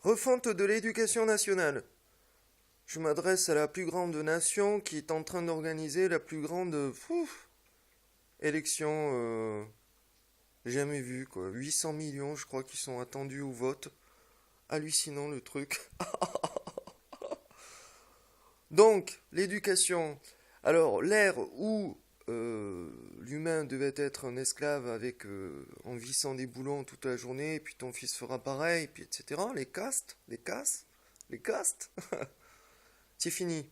Refonte de l'éducation nationale. Je m'adresse à la plus grande nation qui est en train d'organiser la plus grande élection jamais vue, quoi. 800 millions, je crois, qui sont attendus au vote. Hallucinant le truc. Donc, l'éducation. Alors, l'ère où l'humain devait être un esclave en vissant des boulons toute la journée, et puis ton fils fera pareil, puis etc. Les castes, les castes. C'est fini.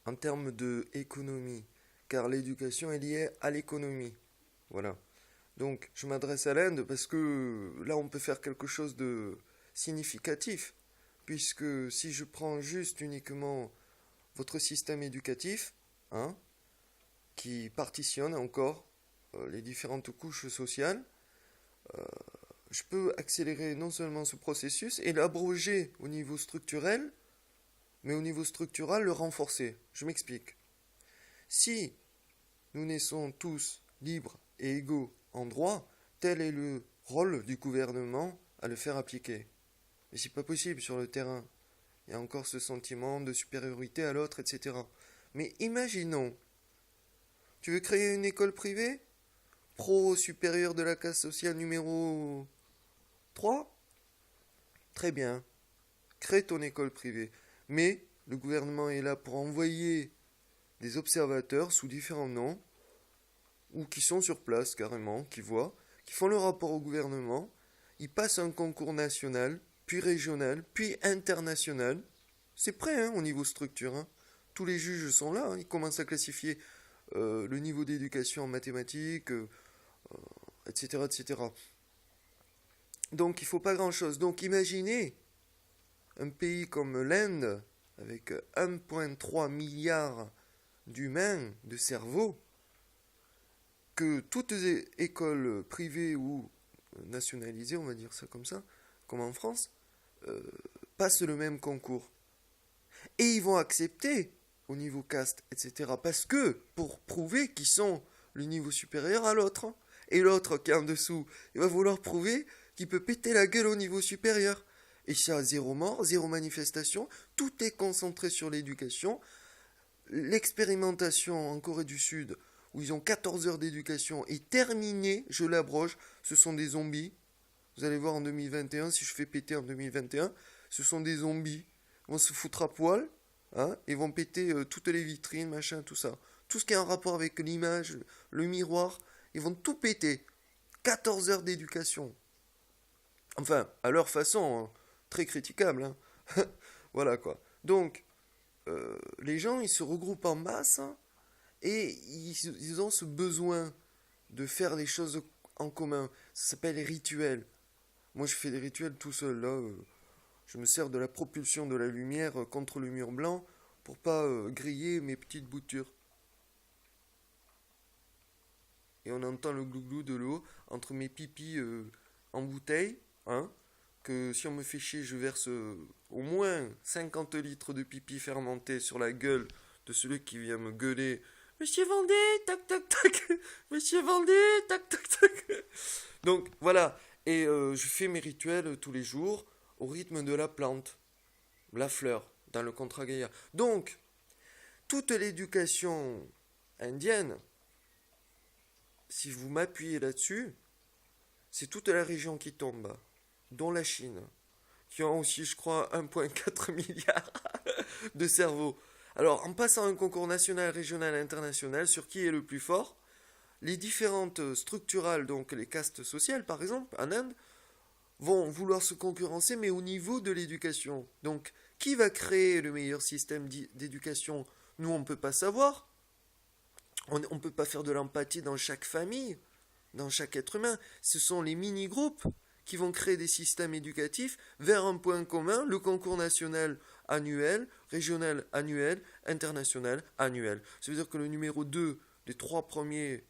En termes de économie, car l'éducation est liée à l'économie. Voilà. Donc, je m'adresse à l'Inde parce que là, on peut faire quelque chose de significatif. Puisque si je prends juste uniquement votre système éducatif, hein, qui partitionne encore les différentes couches sociales, je peux accélérer non seulement ce processus et l'abroger au niveau structurel, mais au niveau structural, le renforcer. Je m'explique. Si nous naissons tous libres et égaux en droit, tel est le rôle du gouvernement à le faire appliquer. Mais c'est pas possible sur le terrain. Il y a encore ce sentiment de supériorité à l'autre, etc. Mais imaginons, tu veux créer une école privée, pro supérieur de la classe sociale numéro 3? Très bien, crée ton école privée. Mais le gouvernement est là pour envoyer des observateurs sous différents noms, ou qui sont sur place carrément, qui voient, qui font le rapport au gouvernement, ils passent un concours national, puis régional, puis international. C'est prêt hein, au niveau structure. Hein. Tous les juges sont là, hein, ils commencent à classifier le niveau d'éducation en mathématiques, etc., etc. Donc il ne faut pas grand-chose. Donc imaginez un pays comme l'Inde, avec 1,3 milliard d'humains, de cerveaux, que toutes les écoles privées ou nationalisées, on va dire ça comme ça, comme en France, passent le même concours. Et ils vont accepter au niveau caste, etc. Parce que, pour prouver qu'ils sont le niveau supérieur à l'autre, hein, et l'autre qui est en dessous, il va vouloir prouver qu'il peut péter la gueule au niveau supérieur. Et ça, zéro mort, zéro manifestation, tout est concentré sur l'éducation. L'expérimentation en Corée du Sud, où ils ont 14 heures d'éducation, est terminée, je l'abroge, ce sont des zombies. Vous allez voir en 2021, si je fais péter en 2021, ce sont des zombies. Ils vont se foutre à poil, hein, et vont péter toutes les vitrines, machin, tout ça. Tout ce qui a un rapport avec l'image, le miroir, ils vont tout péter. 14 heures d'éducation. Enfin, à leur façon, hein, très critiquable. Hein. Voilà quoi. Donc, les gens, ils se regroupent en masse, hein, et ils ont ce besoin de faire les choses en commun. Ça s'appelle les rituels. Moi, je fais des rituels tout seul, là. Je me sers de la propulsion de la lumière contre le mur blanc pour pas griller mes petites boutures. Et on entend le glouglou de l'eau entre mes pipis en bouteille, hein, que si on me fait chier, je verse au moins 50 litres de pipi fermenté sur la gueule de celui qui vient me gueuler. Monsieur Vendée, tac tac tac. Monsieur Vendée, tac tac tac. Donc voilà, et je fais mes rituels tous les jours au rythme de la plante, la fleur, dans le contrat Gaïa. Donc, toute l'éducation indienne, si vous m'appuyez là-dessus, c'est toute la région qui tombe, dont la Chine, qui ont aussi, je crois, 1,4 milliard de cerveaux. Alors, en passant un concours national, régional et international, sur qui est le plus fort, les différentes structurales, donc les castes sociales, par exemple, en Inde, vont vouloir se concurrencer, mais au niveau de l'éducation. Donc, qui va créer le meilleur système d'éducation? Nous, on ne peut pas savoir. On ne peut pas faire de l'empathie dans chaque famille, dans chaque être humain. Ce sont les mini-groupes qui vont créer des systèmes éducatifs vers un point commun, le concours national annuel, régional annuel, international annuel. Ça veut dire que le numéro 2, les 3 premiers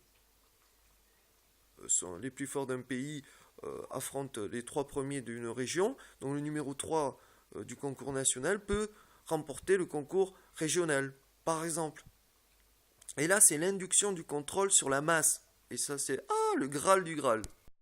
sont les plus forts d'un pays, affrontent les 3 premiers d'une région, donc le numéro 3 du concours national peut remporter le concours régional, par exemple. Et là, c'est l'induction du contrôle sur la masse. Et ça, c'est le Graal du Graal.